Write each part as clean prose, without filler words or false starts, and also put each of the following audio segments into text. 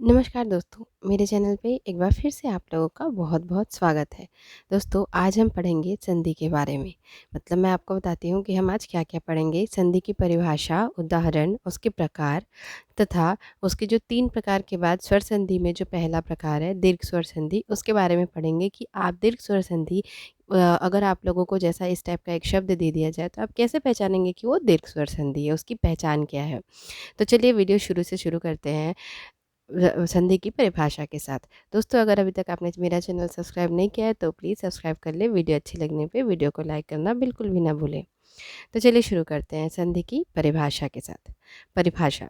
नमस्कार दोस्तों, मेरे चैनल पे एक बार फिर से आप लोगों का बहुत-बहुत स्वागत है। दोस्तों, आज हम पढ़ेंगे संधि के बारे में। मतलब मैं आपको बताती हूँ कि हम आज क्या-क्या पढ़ेंगे। संधि की परिभाषा, उदाहरण, उसके प्रकार तथा उसके जो 3 प्रकार के बाद स्वर संधि में जो पहला प्रकार है दीर्घ स्वर संधि, उसके बारे में पढ़ेंगे कि आप दीर्घ स्वर संधि अगर आप लोगों को जैसा इस टाइप का एक शब्द दे दिया जाए, तो आप कैसे पहचानेंगे कि वो दीर्घ स्वर संधि है, उसकी पहचान क्या है? तो चलिए वीडियो शुरू से शुरू करते हैं। संधि की परिभाषा के साथ। दोस्तों, अगर अभी तक आपने मेरा चैनल सब्सक्राइब नहीं किया है तो प्लीज़ सब्सक्राइब कर लें। वीडियो अच्छी लगने पे वीडियो को लाइक करना बिल्कुल भी ना भूलें। तो चलिए शुरू करते हैं संधि की परिभाषा के साथ। परिभाषा: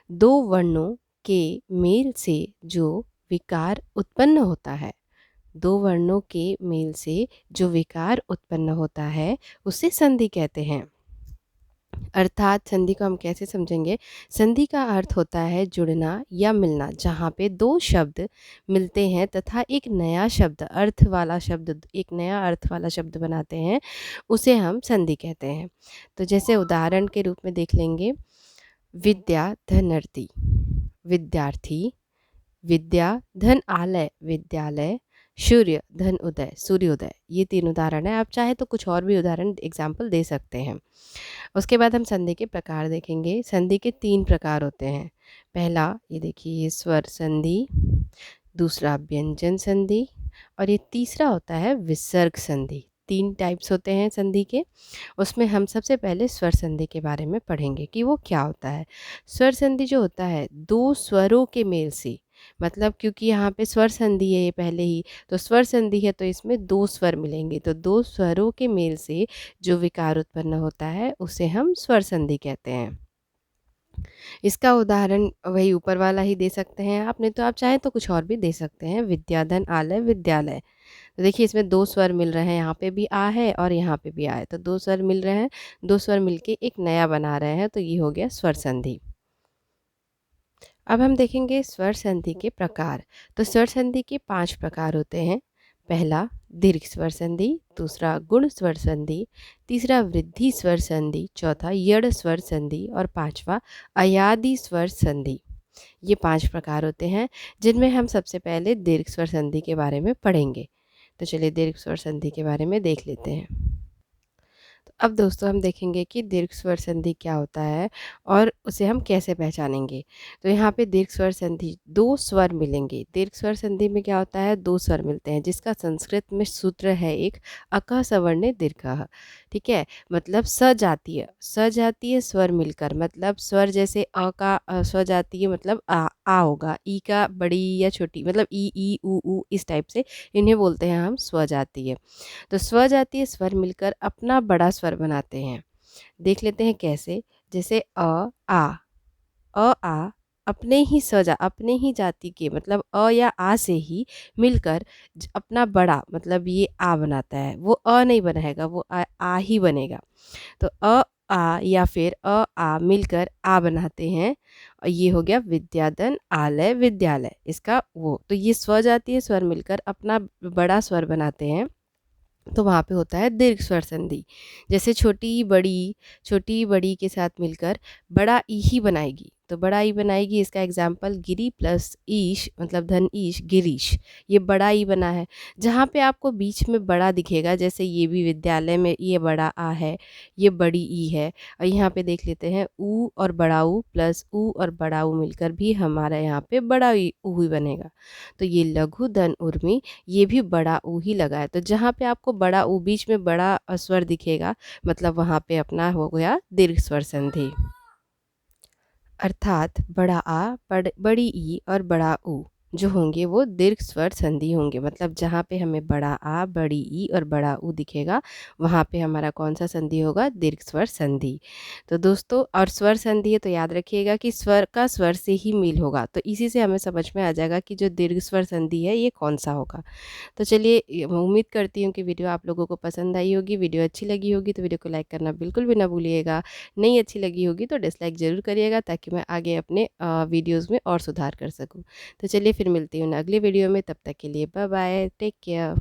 दो वर्णों के मेल से जो विकार उत्पन्न होता है, दो वर्णों के मेल से जो विकार उत्पन्न होता है उसे संधि कहते हैं। अर्थात संधि को हम कैसे समझेंगे? संधि का अर्थ होता है जुड़ना या मिलना, जहाँ पे दो शब्द मिलते हैं तथा एक नया शब्द एक नया अर्थ वाला शब्द बनाते हैं, उसे हम संधि कहते हैं। तो जैसे उदाहरण के रूप में देख लेंगे, विद्या धनर्थी, विद्यार्थी, विद्या धन आलय, विद्यालय, सूर्य धन उदय, सूर्योदय। ये 3 उदाहरण हैं। आप चाहे तो कुछ और भी उदाहरण एग्जाम्पल दे सकते हैं। उसके बाद हम संधि के प्रकार देखेंगे। संधि के 3 प्रकार होते हैं। पहला, ये देखिए, ये स्वर संधि, दूसरा व्यंजन संधि और ये तीसरा होता है विसर्ग संधि। 3 टाइप्स होते हैं संधि के। उसमें हम सबसे पहले स्वर संधि के बारे में पढ़ेंगे कि वो क्या होता है। स्वर संधि जो होता है, दो स्वरों के मेल से, मतलब क्योंकि यहाँ पे स्वर संधि है ये पहले ही, तो स्वर संधि है तो इसमें दो स्वर मिलेंगे, तो दो स्वरों के मेल से जो विकार उत्पन्न होता है उसे हम स्वर संधि कहते हैं। इसका उदाहरण वही ऊपर वाला ही दे सकते हैं आप, नहीं तो आप चाहें तो कुछ और भी दे सकते हैं। विद्याधन आलय, विद्यालय। तो देखिए, इसमें दो स्वर मिल रहे हैं, यहाँ पे भी आ है और यहाँ पे भी आ है, तो दो स्वर मिल रहे हैं, दो स्वर मिलके एक नया बना रहे हैं, तो ये हो गया स्वर संधि। अब हम देखेंगे स्वर संधि के प्रकार। तो स्वर संधि के 5 प्रकार होते हैं। पहला, दीर्घ स्वर संधि, दूसरा गुण स्वर संधि, तीसरा वृद्धि स्वर संधि, चौथा यड़ स्वर संधि और पांचवा अयादि स्वर संधि। ये 5 प्रकार होते हैं, जिनमें हम सबसे पहले दीर्घ स्वर संधि के बारे में पढ़ेंगे। तो चलिए दीर्घ स्वर संधि के बारे में देख लेते हैं। तो अब दोस्तों हम देखेंगे कि दीर्घ स्वर संधि क्या होता है और उसे हम कैसे पहचानेंगे। तो यहाँ पे दीर्घ स्वर संधि, दो स्वर मिलेंगे। दीर्घ स्वर संधि में क्या होता है, दो स्वर मिलते हैं, जिसका संस्कृत में सूत्र है एक, अकः सवर्णे दीर्घः। ठीक है, मतलब सजातीय, सजातीय स्वर मिलकर, मतलब स्वर जैसे अ का स्वजातीय मतलब आ होगा, ई का बड़ी या छोटी, मतलब ई ऊ इस टाइप से इन्हें बोलते हैं हम स्वजातीय। तो स्वजातीय स्वर मिलकर अपना बड़ा स्वर बनाते हैं। देख लेते हैं कैसे। जैसे आ अपने ही जाति के, मतलब अ या आ से ही मिलकर अपना बड़ा, मतलब ये आ बनाता है, वो अ नहीं बनाएगा, वो आ ही बनेगा। तो आ या फिर आ मिलकर आ बनाते हैं, और ये हो गया विद्याधन आलय, विद्यालय। इसका वो, तो ये स्वजातीय स्वर मिलकर अपना बड़ा स्वर बनाते हैं, तो वहाँ पे होता है दीर्घ स्वर संधि। जैसे छोटी बड़ी के साथ मिलकर बड़ा ई ही बनाएगी, तो बड़ा ई बनाएगी। इसका एग्जाम्पल गिरी प्लस ईश, मतलब धन ईश, गिरीश, ये बड़ा ई बना है। जहाँ पे आपको बीच में बड़ा दिखेगा, जैसे ये भी विद्यालय में ये बड़ा आ है, ये बड़ी ई है। और यहाँ पे देख लेते हैं, ऊ और बड़ा ऊ प्लस ऊ और बड़ा ऊ मिलकर भी हमारा यहाँ पे बड़ा ऊ ही बनेगा। तो ये लघु धन उर्मी, ये भी बड़ा ऊ ही लगा है। तो जहाँ पे आपको बड़ा ऊ बीच में बड़ा स्वर दिखेगा, मतलब वहाँ पे अपना हो गया दीर्घ स्वर संधि। अर्थात बड़ा आ, बड़ी ई और बड़ा ऊ जो होंगे वो दीर्घ स्वर संधि होंगे। मतलब जहाँ पे हमें बड़ा आ, बड़ी ई और बड़ा ऊ दिखेगा, वहाँ पे हमारा कौन सा संधि होगा, दीर्घ स्वर संधि। तो दोस्तों, और स्वर संधि है तो याद रखिएगा कि स्वर का स्वर से ही मेल होगा, तो इसी से हमें समझ में आ जाएगा कि जो दीर्घ स्वर संधि है ये कौन सा होगा। तो चलिए, मैं उम्मीद करती हूँ कि वीडियो आप लोगों को पसंद आई होगी। वीडियो अच्छी लगी होगी तो वीडियो को लाइक करना बिल्कुल भी ना भूलिएगा। नहीं अच्छी लगी होगी तो डिसलाइक ज़रूर करिएगा, ताकि मैं आगे अपने वीडियोज़ में और सुधार कर सकूँ। तो चलिए फिर मिलती हूँ अगले वीडियो में, तब तक के लिए बाय बाय, टेक केयर।